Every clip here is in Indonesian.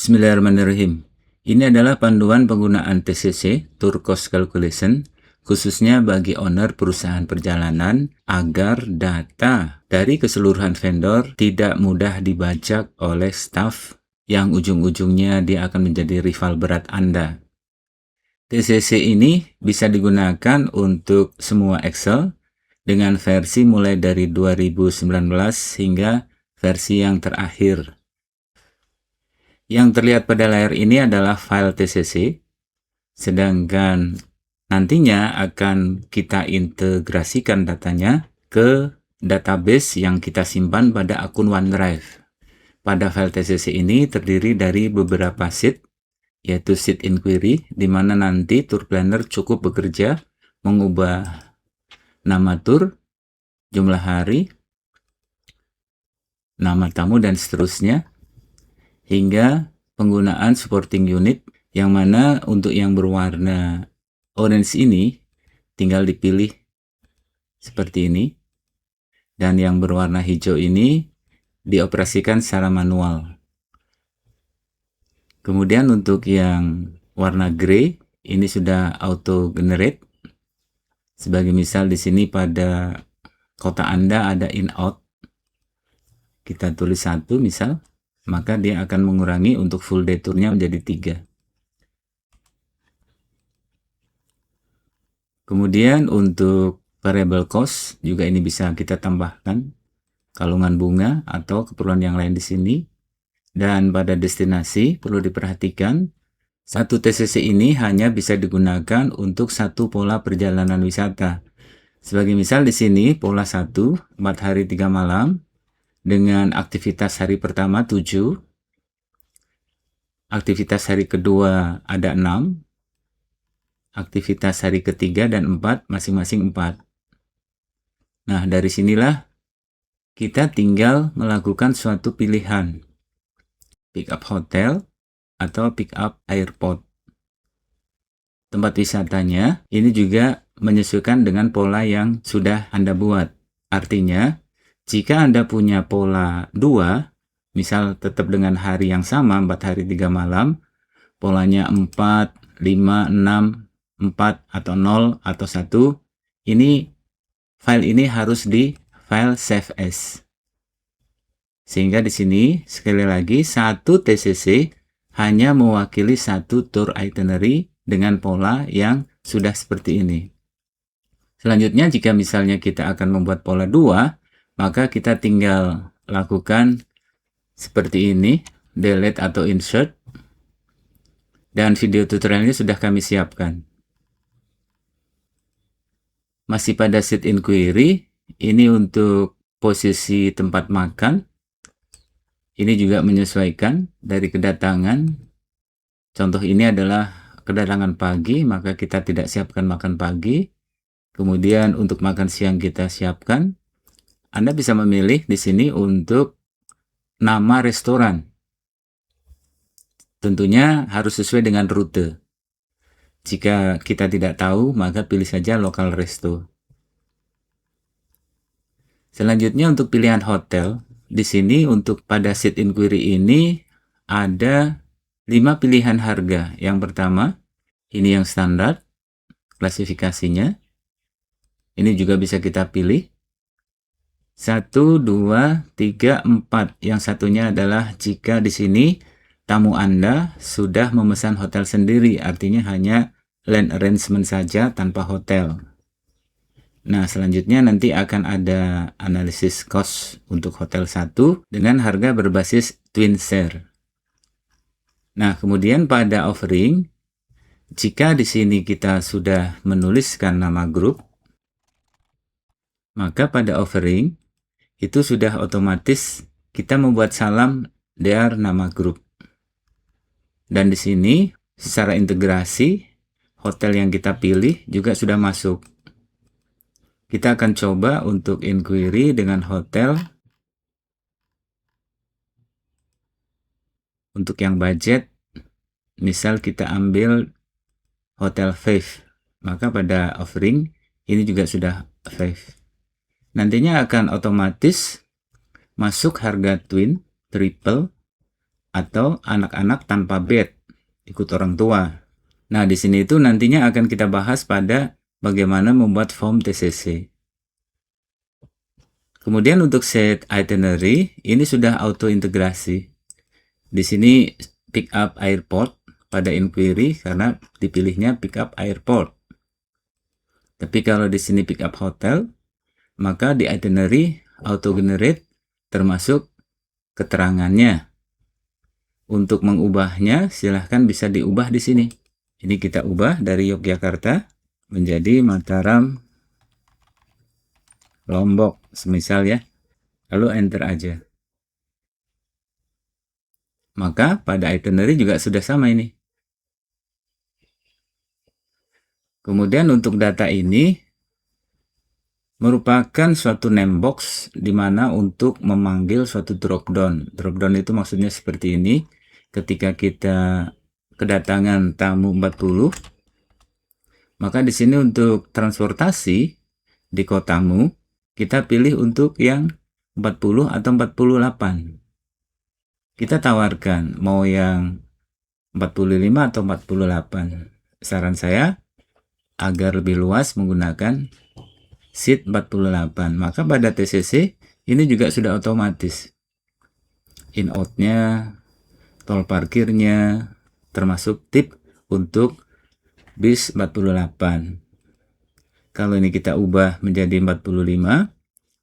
Bismillahirrahmanirrahim. Ini adalah panduan penggunaan TCC, Tour Cost Calculation, khususnya bagi owner perusahaan perjalanan agar data dari keseluruhan vendor tidak mudah dibajak oleh staff yang ujung-ujungnya dia akan menjadi rival berat Anda. TCC ini bisa digunakan untuk semua Excel dengan versi mulai dari 2019 hingga versi yang terakhir. Yang terlihat pada layar ini adalah file TCC, sedangkan nantinya akan kita integrasikan datanya ke database yang kita simpan pada akun OneDrive. Pada file TCC ini terdiri dari beberapa sheet, yaitu sheet inquiry, di mana nanti tour planner cukup bekerja mengubah nama tour, jumlah hari, nama tamu, dan seterusnya, hingga penggunaan supporting unit, yang mana untuk yang berwarna orange ini tinggal dipilih seperti ini, dan yang berwarna hijau ini dioperasikan secara manual. Kemudian untuk yang warna grey ini sudah auto generate. Sebagai misal di sini pada kota Anda ada in out, kita tulis 1 misal, maka dia akan mengurangi untuk full day tournya menjadi 3. Kemudian untuk variable cost juga ini bisa kita tambahkan kalungan bunga atau keperluan yang lain di sini. Dan pada destinasi perlu diperhatikan, satu TCC ini hanya bisa digunakan untuk satu pola perjalanan wisata. Sebagai misal di sini pola 1, 4 hari 3 malam dengan aktivitas hari pertama 7, aktivitas hari kedua ada 6, aktivitas hari ketiga dan 4 masing-masing 4. Nah, dari sinilah kita tinggal melakukan suatu pilihan, pick up hotel atau pick up airport. Tempat wisatanya ini juga menyesuaikan dengan pola yang sudah Anda buat. Artinya, jika Anda punya pola 2, misal tetap dengan hari yang sama, 4 hari 3 malam, polanya 4, 5, 6, 4 atau 0 atau 1, ini file ini harus di file save as. Sehingga di sini sekali lagi satu TCC hanya mewakili satu tour itinerary dengan pola yang sudah seperti ini. Selanjutnya jika misalnya kita akan membuat pola 2, maka kita tinggal lakukan seperti ini, delete atau insert, dan video tutorialnya sudah kami siapkan. Masih pada sheet inquiry, ini untuk posisi tempat makan. Ini juga menyesuaikan dari kedatangan. Contoh ini adalah kedatangan pagi, maka kita tidak siapkan makan pagi. Kemudian untuk makan siang kita siapkan. Anda bisa memilih di sini untuk nama restoran. Tentunya harus sesuai dengan rute. Jika kita tidak tahu, maka pilih saja local resto. Selanjutnya untuk pilihan hotel. Di sini untuk pada sheet inquiry ini ada 5 pilihan harga. Yang pertama, ini yang standar, klasifikasinya. Ini juga bisa kita pilih. 1, 2, 3, 4. Yang satunya adalah jika di sini tamu Anda sudah memesan hotel sendiri, artinya hanya land arrangement saja tanpa hotel. Nah, selanjutnya nanti akan ada analisis cost untuk hotel 1 dengan harga berbasis twin share. Nah, kemudian pada offering, jika di sini kita sudah menuliskan nama grup, maka pada offering itu sudah otomatis kita membuat salam DR nama grup. Dan di sini secara integrasi hotel yang kita pilih juga sudah masuk. Kita akan coba untuk inquiry dengan hotel. Untuk yang budget, misal kita ambil hotel 5, maka pada offering ini juga sudah 5. Nantinya akan otomatis masuk harga twin, triple, atau anak-anak tanpa bed, ikut orang tua. Nah, di sini itu nantinya akan kita bahas pada bagaimana membuat form TCC. Kemudian untuk set itinerary, ini sudah auto integrasi. Di sini pick up airport pada inquiry karena dipilihnya pick up airport. Tapi kalau di sini pick up hotel, maka di itinerary auto generate termasuk keterangannya. Untuk mengubahnya silahkan bisa diubah di sini. Ini kita ubah dari Yogyakarta menjadi Mataram, Lombok, semisal ya. Lalu enter aja. Maka pada itinerary juga sudah sama ini. Kemudian untuk data ini merupakan suatu name box di mana untuk memanggil suatu dropdown. Dropdown itu maksudnya seperti ini. Ketika kita kedatangan tamu 40, maka di sini untuk transportasi di kotamu kita pilih untuk yang 40 atau 48. Kita tawarkan mau yang 45 atau 48. Saran saya agar lebih luas menggunakan seat 48. Maka pada TCC ini juga sudah otomatis. In-out-nya, tol parkirnya, termasuk tip untuk bis 48. Kalau ini kita ubah menjadi 45,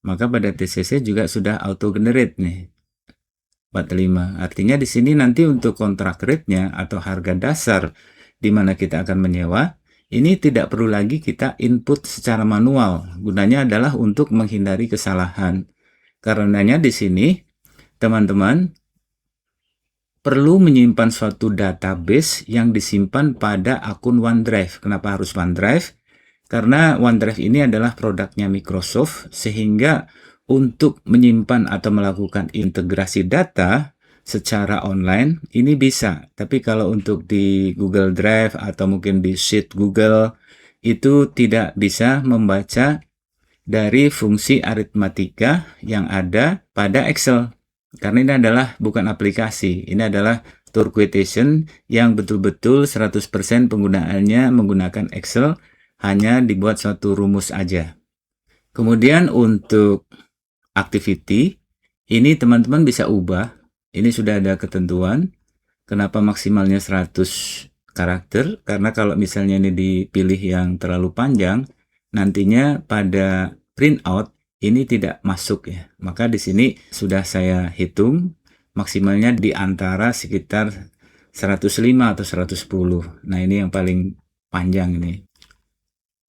maka pada TCC juga sudah auto generate nih. 45. Artinya di sini nanti untuk kontrak rate-nya atau harga dasar di mana kita akan menyewa, ini tidak perlu lagi kita input secara manual. Gunanya adalah untuk menghindari kesalahan. Karenanya di sini teman-teman perlu menyimpan suatu database yang disimpan pada akun OneDrive. Kenapa harus OneDrive? Karena OneDrive ini adalah produknya Microsoft, sehingga untuk menyimpan atau melakukan integrasi data secara online ini bisa. Tapi kalau untuk di Google Drive atau mungkin di Sheet Google itu tidak bisa membaca dari fungsi aritmatika yang ada pada Excel. Karena ini adalah bukan aplikasi, ini adalah tour quotation yang betul-betul 100% penggunaannya menggunakan Excel, hanya dibuat suatu rumus aja. Kemudian untuk activity, ini teman-teman bisa ubah. Ini sudah ada ketentuan. Kenapa maksimalnya 100 karakter? Karena kalau misalnya ini dipilih yang terlalu panjang, nantinya pada printout ini tidak masuk ya. Maka di sini sudah saya hitung maksimalnya di antara sekitar 105 atau 110. Nah, ini yang paling panjang ini.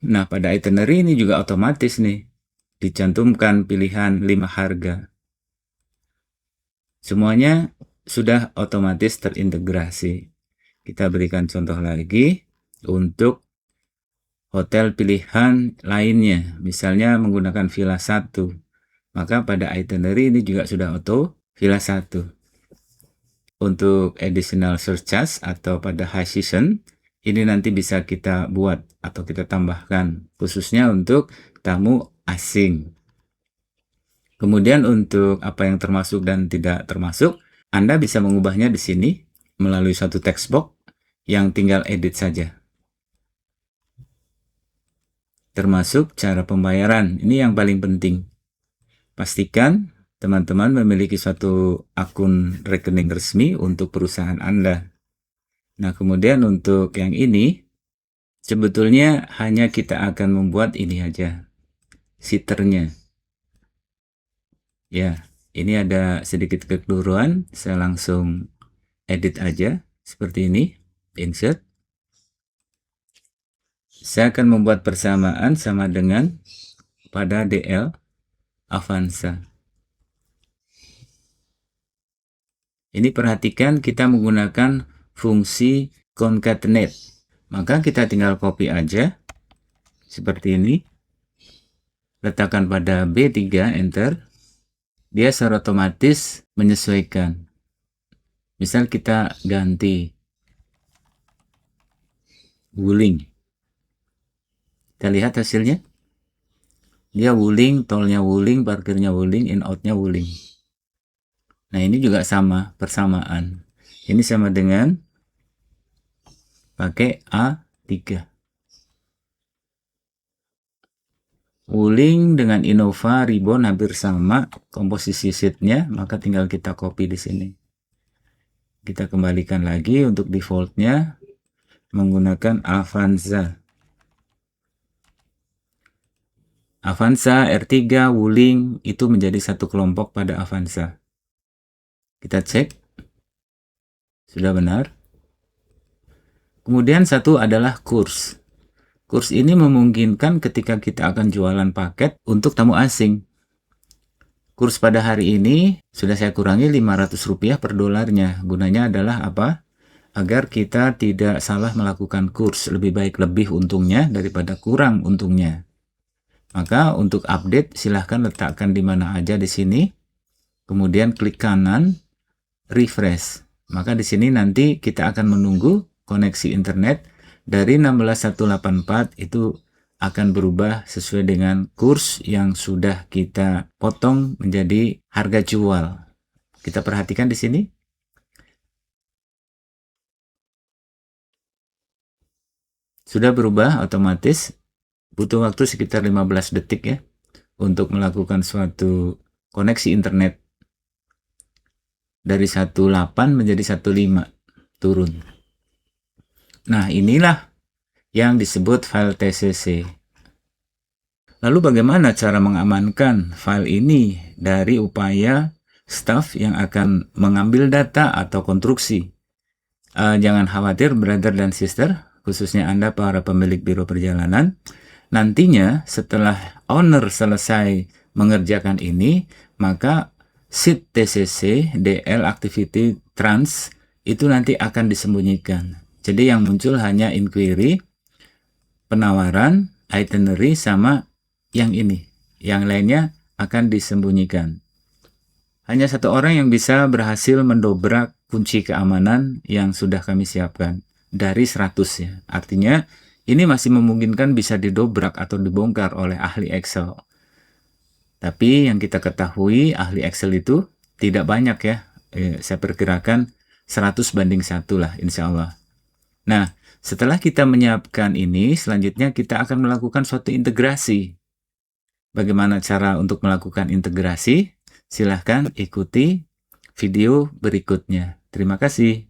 Nah, pada itinerary ini juga otomatis nih dicantumkan pilihan 5 harga. Semuanya sudah otomatis terintegrasi. Kita berikan contoh lagi untuk hotel pilihan lainnya, misalnya menggunakan villa 1, maka pada itinerary ini juga sudah auto villa 1. Untuk additional surcharge atau pada high season, ini nanti bisa kita buat atau kita tambahkan, khususnya untuk tamu asing. Kemudian untuk apa yang termasuk dan tidak termasuk, Anda bisa mengubahnya di sini melalui suatu text box yang tinggal edit saja. Termasuk cara pembayaran, ini yang paling penting. Pastikan teman-teman memiliki suatu akun rekening resmi untuk perusahaan Anda. Nah, kemudian untuk yang ini, sebetulnya hanya kita akan membuat ini aja, sitternya. Ya, ini ada sedikit kekeliruan, saya langsung edit aja, seperti ini, insert. Saya akan membuat persamaan sama dengan pada DL Avanza. Ini perhatikan kita menggunakan fungsi concatenate. Maka kita tinggal copy aja seperti ini. Letakkan pada B3, enter. Dia secara otomatis menyesuaikan. Misal kita ganti Wuling. Kita lihat hasilnya. Dia Wuling, tolnya Wuling, parkirnya Wuling, in-outnya Wuling. Nah, ini juga sama, persamaan. Ini sama dengan pakai A3. Wuling dengan Innova Ribbon hampir sama komposisi sheetnya, maka tinggal kita copy di sini. Kita kembalikan lagi untuk defaultnya menggunakan Avanza. Avanza, R3, Wuling itu menjadi satu kelompok pada Avanza. Kita cek. Sudah benar. Kemudian satu adalah kurs. Kurs ini memungkinkan ketika kita akan jualan paket untuk tamu asing. Kurs pada hari ini sudah saya kurangi Rp500 per dolarnya. Gunanya adalah apa? Agar kita tidak salah melakukan kurs. Lebih baik lebih untungnya daripada kurang untungnya. Maka untuk update silahkan letakkan di mana aja di sini. Kemudian klik kanan, refresh. Maka di sini nanti kita akan menunggu koneksi internet dari 16184 itu akan berubah sesuai dengan kurs yang sudah kita potong menjadi harga jual. Kita perhatikan di sini. Sudah berubah otomatis. Butuh waktu sekitar 15 detik ya untuk melakukan suatu koneksi internet dari 18 menjadi 15 turun. Nah, inilah yang disebut file TCC. Lalu bagaimana cara mengamankan file ini dari upaya staff yang akan mengambil data atau konstruksi? Jangan khawatir brother dan sister, khususnya Anda para pemilik biro perjalanan. Nantinya setelah owner selesai mengerjakan ini, maka sheet TCC DL Activity Trans itu nanti akan disembunyikan. Jadi yang muncul hanya inquiry, penawaran, itinerary, sama yang ini. Yang lainnya akan disembunyikan. Hanya satu orang yang bisa berhasil mendobrak kunci keamanan yang sudah kami siapkan dari 100 ya. Artinya ini masih memungkinkan bisa didobrak atau dibongkar oleh ahli Excel. Tapi yang kita ketahui ahli Excel itu tidak banyak ya. Saya perkirakan 100:1 lah insya Allah. Nah, setelah kita menyiapkan ini, selanjutnya kita akan melakukan suatu integrasi. Bagaimana cara untuk melakukan integrasi? Silahkan ikuti video berikutnya. Terima kasih.